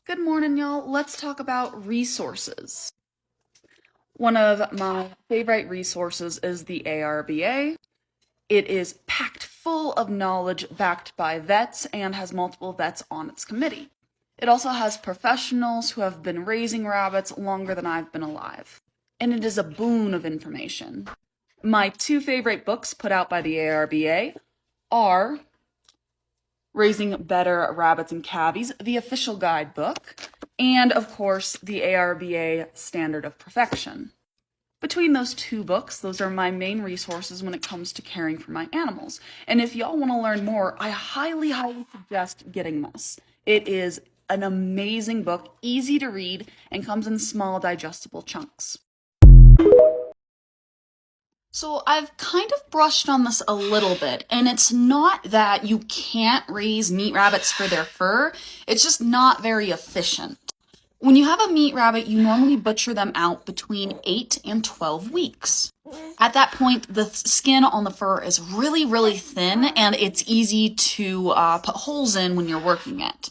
Good morning, y'all. Let's talk about resources. One of my favorite resources is the ARBA. It is packed full of knowledge backed by vets and has multiple vets on its committee. It also has professionals who have been raising rabbits longer than I've been alive. And it is a boon of information. My two favorite books put out by the ARBA are Raising Better Rabbits and Cavies, the official guidebook, and, of course, the ARBA Standard of Perfection. Between those two books, those are my main resources when it comes to caring for my animals. And if y'all want to learn more, I highly suggest getting this. It is an amazing book, easy to read, and comes in small, digestible chunks. So I've kind of brushed on this a little bit, and it's not that you can't raise meat rabbits for their fur, it's just not very efficient. When you have a meat rabbit, you normally butcher them out between 8 and 12 weeks. At that point, the skin on the fur is really thin, and it's easy to put holes in when you're working it.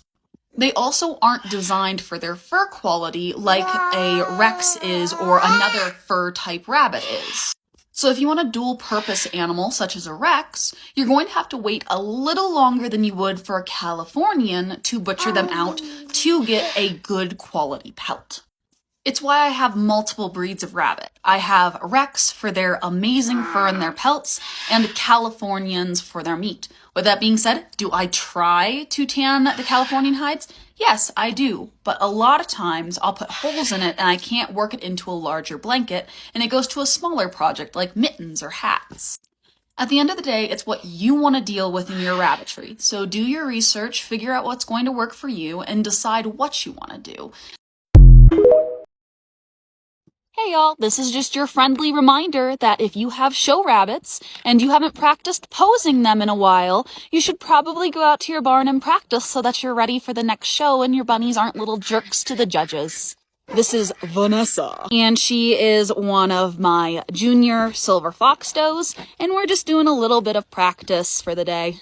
They also aren't designed for their fur quality like a Rex is or another fur type rabbit is. So if you want a dual-purpose animal, such as a Rex, you're going to have to wait a little longer than you would for a Californian to butcher them out to get a good quality pelt. It's why I have multiple breeds of rabbit. I have Rex for their amazing fur and their pelts, and Californians for their meat. With that being said, do I try to tan the Californian hides? Yes, I do, but a lot of times I'll put holes in it and I can't work it into a larger blanket, and it goes to a smaller project like mittens or hats. At the end of the day, it's what you want to deal with in your rabbitry. So do your research, figure out what's going to work for you, and decide what you want to do. Hey y'all, this is just your friendly reminder that if you have show rabbits and you haven't practiced posing them in a while, you should probably go out to your barn and practice so that you're ready for the next show and your bunnies aren't little jerks to the judges. This is Vanessa, and she is one of my junior silver fox does, and we're just doing a little bit of practice for the day.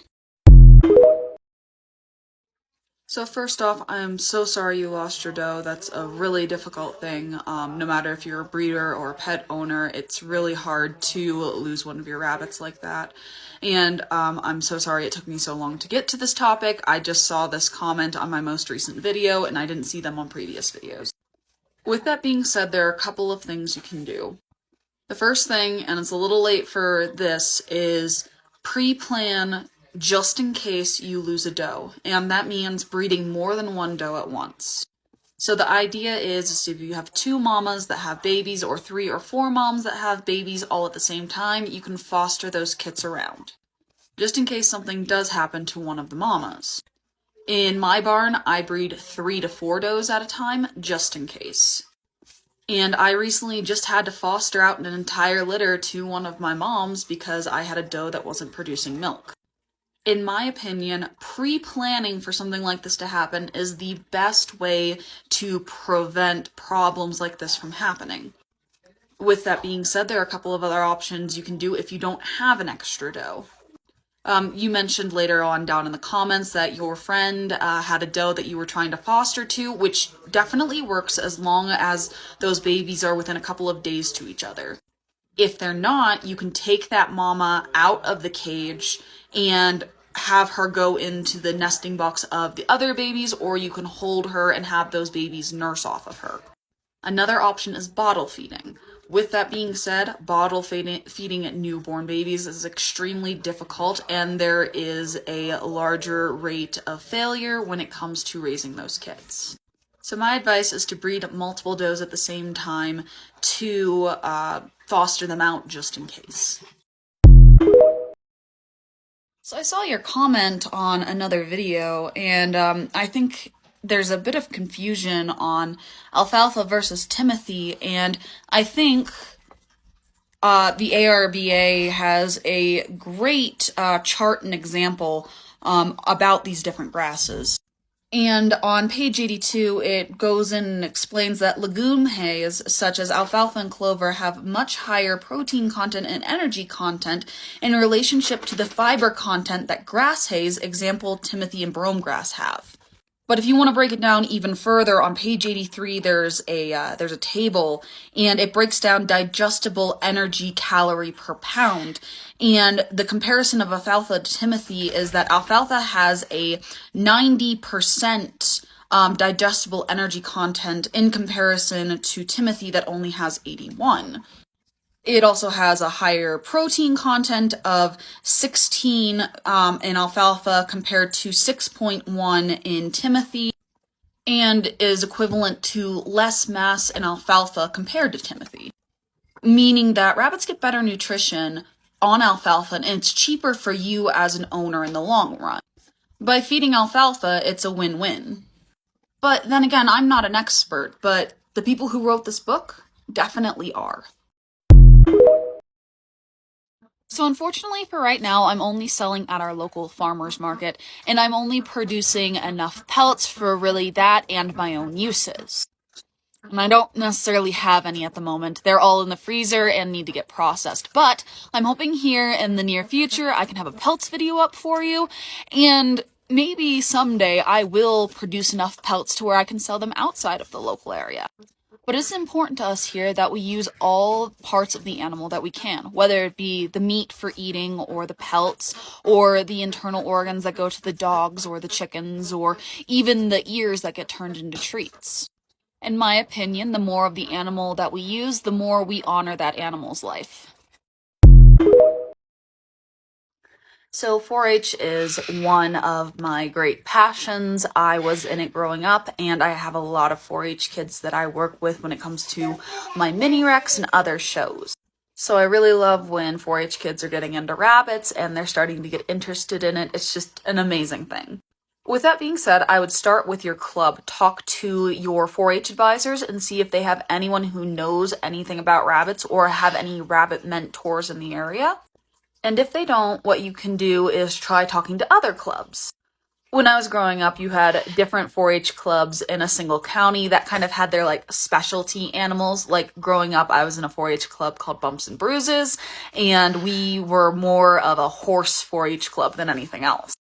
So first off, I'm so sorry you lost your doe. That's a really difficult thing. No matter if you're a breeder or a pet owner, it's really hard to lose one of your rabbits like that. And I'm so sorry it took me so long to get to this topic. I just saw this comment on my most recent video, and I didn't see them on previous videos. With that being said, there are a couple of things you can do. The first thing, and it's a little late for this, is pre-plan just in case you lose a doe, and that means breeding more than one doe at once. So the idea is if you have 2 mamas that have babies or 3 or 4 moms that have babies all at the same time, you can foster those kits around, just in case something does happen to one of the mamas. In my barn, I breed 3 to 4 does at a time, just in case. And I recently just had to foster out an entire litter to one of my moms because I had a doe that wasn't producing milk. In my opinion, pre-planning for something like this to happen is the best way to prevent problems like this from happening. With that being said, there are a couple of other options you can do if you don't have an extra doe. You mentioned later on down in the comments that your friend had a doe that you were trying to foster to, which definitely works as long as those babies are within a couple of days to each other. If they're not, you can take that mama out of the cage and have her go into the nesting box of the other babies, or you can hold her and have those babies nurse off of her. Another option is bottle feeding. With that being said, bottle feeding newborn babies is extremely difficult, and there is a larger rate of failure when it comes to raising those kids. So my advice is to breed multiple does at the same time to foster them out just in case. So I saw your comment on another video, and I think there's a bit of confusion on Alfalfa versus Timothy, and I think the ARBA has a great chart and example about these different grasses. And on page 82, it goes in and explains that legume hays, such as alfalfa and clover, have much higher protein content and energy content in relationship to the fiber content that grass hays, example Timothy and brome grass, have. But if you want to break it down even further, on page 83, there's a table, and it breaks down digestible energy calorie per pound. And the comparison of alfalfa to timothy is that alfalfa has a 90% digestible energy content in comparison to timothy that only has 81. It also has a higher protein content of 16 in alfalfa compared to 6.1 in timothy, and is equivalent to less mass in alfalfa compared to timothy, meaning that rabbits get better nutrition on alfalfa, and it's cheaper for you as an owner in the long run. By feeding alfalfa, it's a win-win. But then again, I'm not an expert, but the people who wrote this book definitely are. So unfortunately for right now, I'm only selling at our local farmer's market, and I'm only producing enough pellets for really that and my own uses. And I don't necessarily have any at the moment. They're all in the freezer and need to get processed. But I'm hoping here in the near future I can have a pelts video up for you, and maybe someday I will produce enough pelts to where I can sell them outside of the local area. But it's important to us here that we use all parts of the animal that we can, whether it be the meat for eating, or the pelts, or the internal organs that go to the dogs or the chickens, or even the ears that get turned into treats. In my opinion, the more of the animal that we use, the more we honor that animal's life. So 4-H is one of my great passions. I was in it growing up, and I have a lot of 4-H kids that I work with when it comes to my mini-recs and other shows. So I really love when 4-H kids are getting into rabbits and they're starting to get interested in it. It's just an amazing thing. With that being said, I would start with your club. Talk to your 4-H advisors and see if they have anyone who knows anything about rabbits or have any rabbit mentors in the area. And if they don't, what you can do is try talking to other clubs. When I was growing up, you had different 4-H clubs in a single county that kind of had their like specialty animals. Like growing up, I was in a 4-H club called Bumps and Bruises, and we were more of a horse 4-H club than anything else.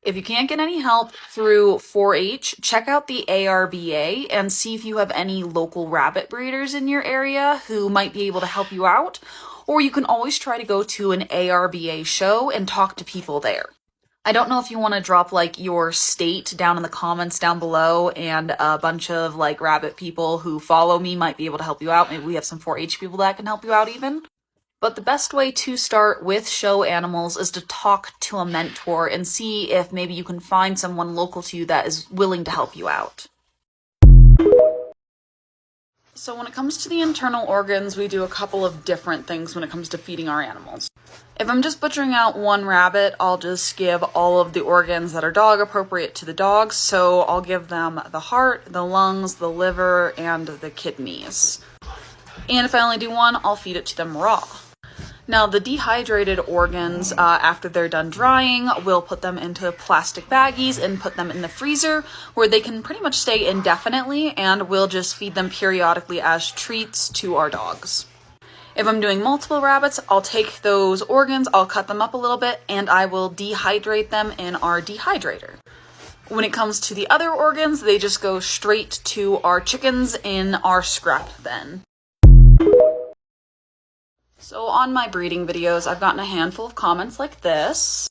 If you can't get any help through 4-H, check out the ARBA and see if you have any local rabbit breeders in your area who might be able to help you out. Or you can always try to go to an ARBA show and talk to people there. I don't know if you want to drop like your state down in the comments down below, and a bunch of like rabbit people who follow me might be able to help you out. Maybe we have some 4-H people that can help you out even. But the best way to start with show animals is to talk to a mentor and see if maybe you can find someone local to you that is willing to help you out. So when it comes to the internal organs, we do a couple of different things when it comes to feeding our animals. If I'm just butchering out one rabbit, I'll just give all of the organs that are dog appropriate to the dogs. So I'll give them the heart, the lungs, the liver, and the kidneys. And if I only do one, I'll feed it to them raw. Now, the dehydrated organs, after they're done drying, we'll put them into plastic baggies and put them in the freezer where they can pretty much stay indefinitely, and we'll just feed them periodically as treats to our dogs. If I'm doing multiple rabbits, I'll take those organs, I'll cut them up a little bit, and I will dehydrate them in our dehydrator. When it comes to the other organs, they just go straight to our chickens in our scrap bin. So on my breeding videos, I've gotten a handful of comments like this.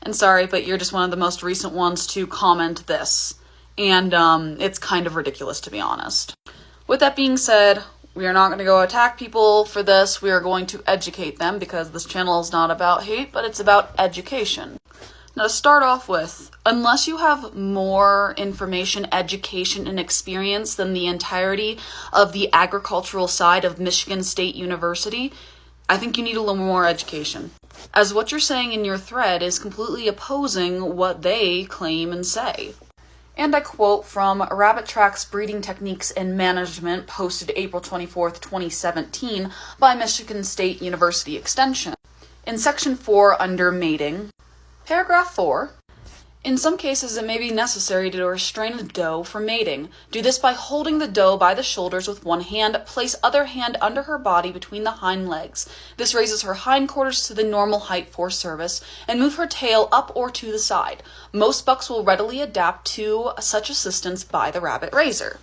And sorry, but you're just one of the most recent ones to comment this. And it's kind of ridiculous, to be honest. With that being said, we are not going to go attack people for this. We are going to educate them, because this channel is not about hate, but it's about education. Now, to start off with, unless you have more information, education, and experience than the entirety of the agricultural side of Michigan State University, I think you need a little more education, as what you're saying in your thread is completely opposing what they claim and say. And I quote from Rabbit Track's Breeding Techniques and Management, posted April 24th, 2017 by Michigan State University Extension. In Section 4 under Mating, Paragraph 4, In some cases, it may be necessary to restrain a doe from mating. Do this by holding the doe by the shoulders with one hand, place other hand under her body between the hind legs. This raises her hindquarters to the normal height for service, and move her tail up or to the side. Most bucks will readily adapt to such assistance by the rabbit raiser.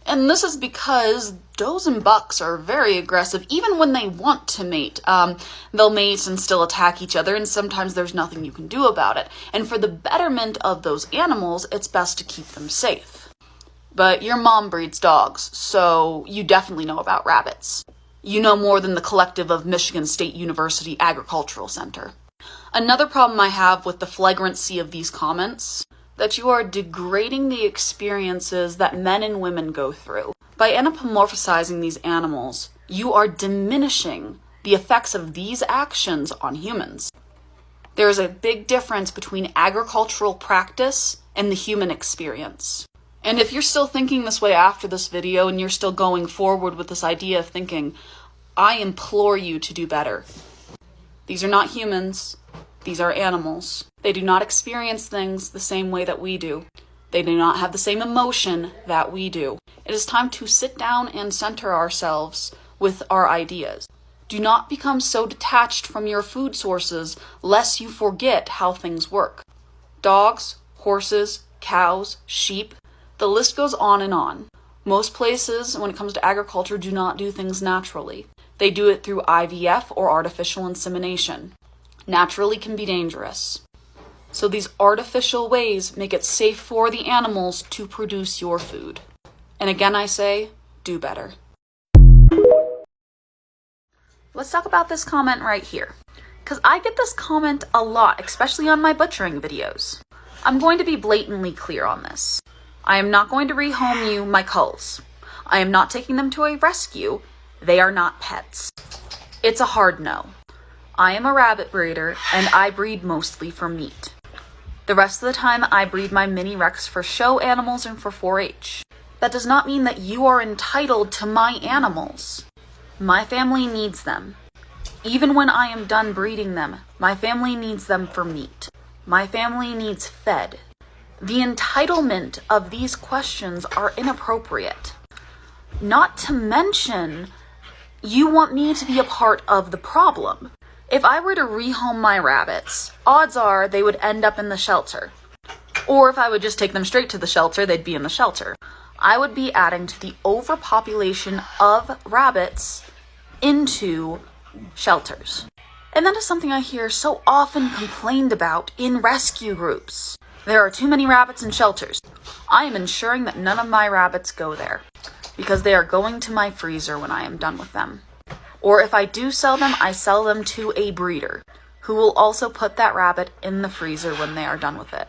And this is because does and bucks are very aggressive, even when they want to mate. They'll mate and still attack each other, and sometimes there's nothing you can do about it. And for the betterment of those animals, it's best to keep them safe. But your mom breeds dogs, so you definitely know about rabbits. You know more than the collective of Michigan State University Agricultural Center. Another problem I have with the flagrancy of these comments, that you are degrading the experiences that men and women go through. By anthropomorphizing these animals, you are diminishing the effects of these actions on humans. There is a big difference between agricultural practice and the human experience. And if you're still thinking this way after this video, and you're still going forward with this idea of thinking, I implore you to do better. These are not humans. These are animals. They do not experience things the same way that we do. They do not have the same emotion that we do. It is time to sit down and center ourselves with our ideas. Do not become so detached from your food sources lest you forget how things work. Dogs, horses, cows, sheep, the list goes on and on. Most places, when it comes to agriculture, do not do things naturally. They do it through IVF or artificial insemination. Naturally can be dangerous. So these artificial ways make it safe for the animals to produce your food. And again, I say, do better. Let's talk about this comment right here, because I get this comment a lot, especially on my butchering videos. I'm going to be blatantly clear on this. I am not going to rehome you my culls. I am not taking them to a rescue. They are not pets. It's a hard no. I am a rabbit breeder, and I breed mostly for meat. The rest of the time, I breed my mini Rex for show animals and for 4-H. That does not mean that you are entitled to my animals. My family needs them. Even when I am done breeding them, my family needs them for meat. My family needs fed. The entitlement of these questions are inappropriate. Not to mention, you want me to be a part of the problem. If I were to rehome my rabbits, odds are they would end up in the shelter. Or if I would just take them straight to the shelter, they'd be in the shelter. I would be adding to the overpopulation of rabbits into shelters. And that is something I hear so often complained about in rescue groups. There are too many rabbits in shelters. I am ensuring that none of my rabbits go there, because they are going to my freezer when I am done with them. Or if I do sell them, I sell them to a breeder who will also put that rabbit in the freezer when they are done with it.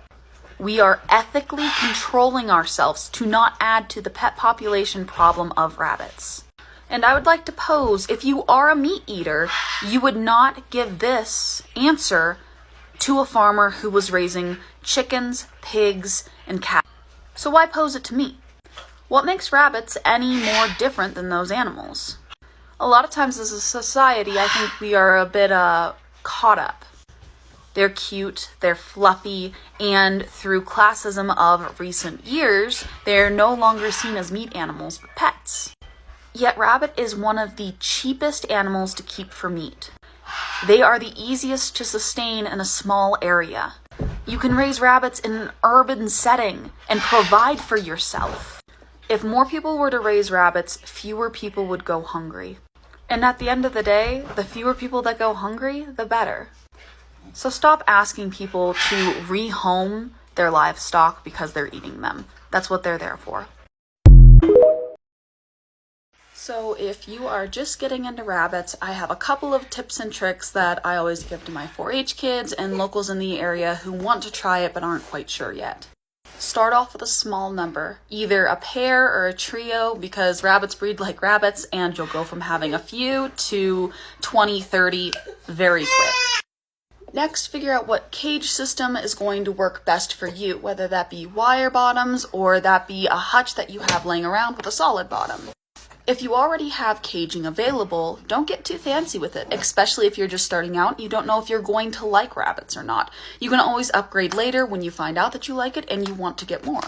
We are ethically controlling ourselves to not add to the pet population problem of rabbits. And I would like to pose, if you are a meat eater, you would not give this answer to a farmer who was raising chickens, pigs, and cats. So why pose it to me? What makes rabbits any more different than those animals? A lot of times as a society, I think we are a bit caught up. They're cute, they're fluffy, and through classism of recent years, they're no longer seen as meat animals, but pets. Yet rabbit is one of the cheapest animals to keep for meat. They are the easiest to sustain in a small area. You can raise rabbits in an urban setting and provide for yourself. If more people were to raise rabbits, fewer people would go hungry. And at the end of the day, the fewer people that go hungry, the better. So stop asking people to rehome their livestock because they're eating them. That's what they're there for. So if you are just getting into rabbits, I have a couple of tips and tricks that I always give to my 4-H kids and locals in the area who want to try it but aren't quite sure yet. Start off with a small number, either a pair or a trio, because rabbits breed like rabbits and you'll go from having a few to 20, 30 very quick. Next, figure out what cage system is going to work best for you, whether that be wire bottoms or that be a hutch that you have laying around with a solid bottom. If you already have caging available, don't get too fancy with it, especially if you're just starting out and you don't know if you're going to like rabbits or not. You can always upgrade later when you find out that you like it and you want to get more.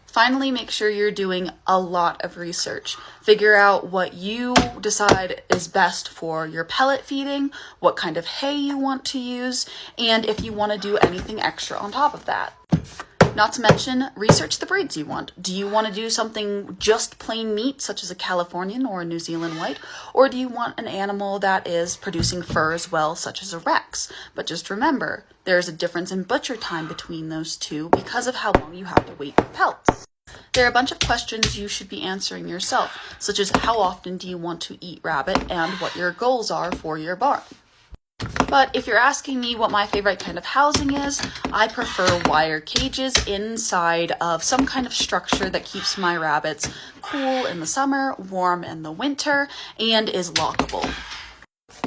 Finally, make sure you're doing a lot of research. Figure out what you decide is best for your pellet feeding, what kind of hay you want to use, and if you want to do anything extra on top of that. Not to mention, research the breeds you want. Do you want to do something just plain meat, such as a Californian or a New Zealand White? Or do you want an animal that is producing fur as well, such as a Rex? But just remember, there's a difference in butcher time between those two because of how long you have to wait for pelts. There are a bunch of questions you should be answering yourself, such as how often do you want to eat rabbit and what your goals are for your barn. But if you're asking me what my favorite kind of housing is, I prefer wire cages inside of some kind of structure that keeps my rabbits cool in the summer, warm in the winter, and is lockable.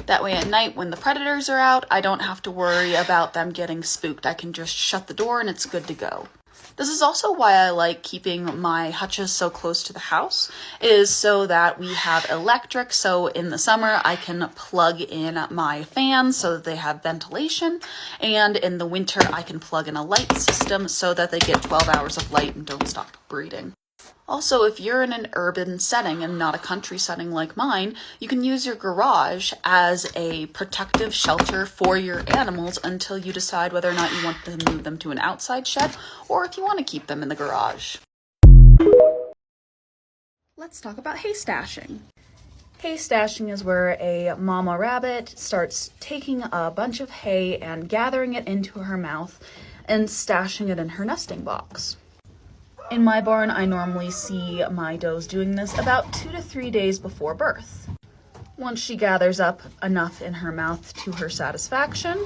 That way at night when the predators are out, I don't have to worry about them getting spooked. I can just shut the door and it's good to go. This is also why I like keeping my hutches so close to the house, is so that we have electric, so in the summer I can plug in my fans so that they have ventilation, and in the winter I can plug in a light system so that they get 12 hours of light and don't stop breeding. Also, if you're in an urban setting and not a country setting like mine, you can use your garage as a protective shelter for your animals until you decide whether or not you want to move them to an outside shed or if you want to keep them in the garage. Let's talk about hay stashing. Hay stashing is where a mama rabbit starts taking a bunch of hay and gathering it into her mouth and stashing it in her nesting box. In my barn, I normally see my does doing this about 2 to 3 days before birth. Once she gathers up enough in her mouth to her satisfaction,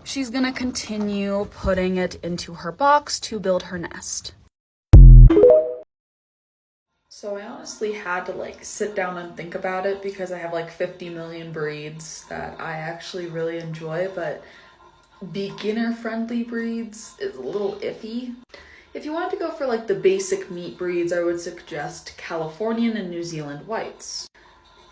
she's gonna continue putting it into her box to build her nest. So I honestly had to sit down and think about it because I have 50 million breeds that I actually really enjoy, but beginner-friendly breeds is a little iffy. If you wanted to go for the basic meat breeds, I would suggest Californian and New Zealand Whites.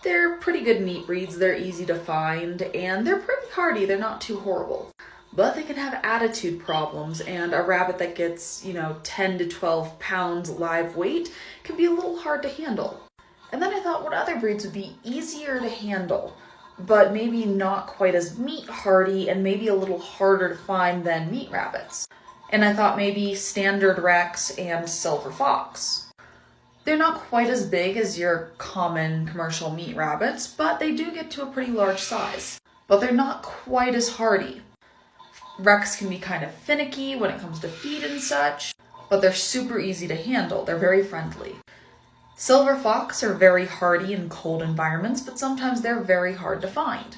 They're pretty good meat breeds, they're easy to find, and they're pretty hardy, they're not too horrible. But they can have attitude problems, and a rabbit that gets, 10 to 12 pounds live weight can be a little hard to handle. And then I thought what other breeds would be easier to handle, but maybe not quite as meat hardy and maybe a little harder to find than meat rabbits. And I thought maybe standard Rex and silver fox. They're not quite as big as your common commercial meat rabbits, but they do get to a pretty large size. But they're not quite as hardy. Rex can be kind of finicky when it comes to feed and such, but they're super easy to handle. They're very friendly. Silver fox are very hardy in cold environments, but sometimes they're very hard to find.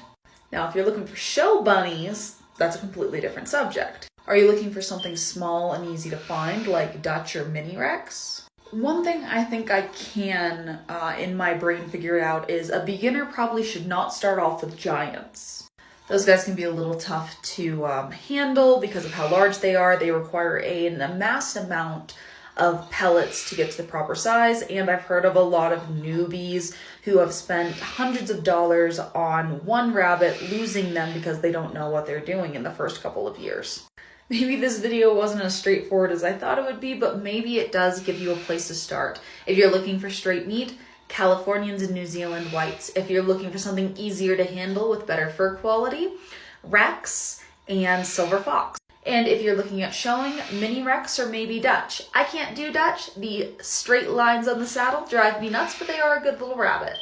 Now, if you're looking for show bunnies, that's a completely different subject. Are you looking for something small and easy to find, like Dutch or Mini Rex? One thing I think I can, in my brain, figure out is a beginner probably should not start off with giants. Those guys can be a little tough to handle because of how large they are. They require an amassed amount of pellets to get to the proper size, and I've heard of a lot of newbies who have spent hundreds of dollars on one rabbit, losing them because they don't know what they're doing in the first couple of years. Maybe this video wasn't as straightforward as I thought it would be, but maybe it does give you a place to start. If you're looking for straight meat, Californians and New Zealand Whites. If you're looking for something easier to handle with better fur quality, Rex and Silver Fox. And if you're looking at showing, Mini Rex or maybe Dutch. I can't do Dutch. The straight lines on the saddle drive me nuts, but they are a good little rabbit.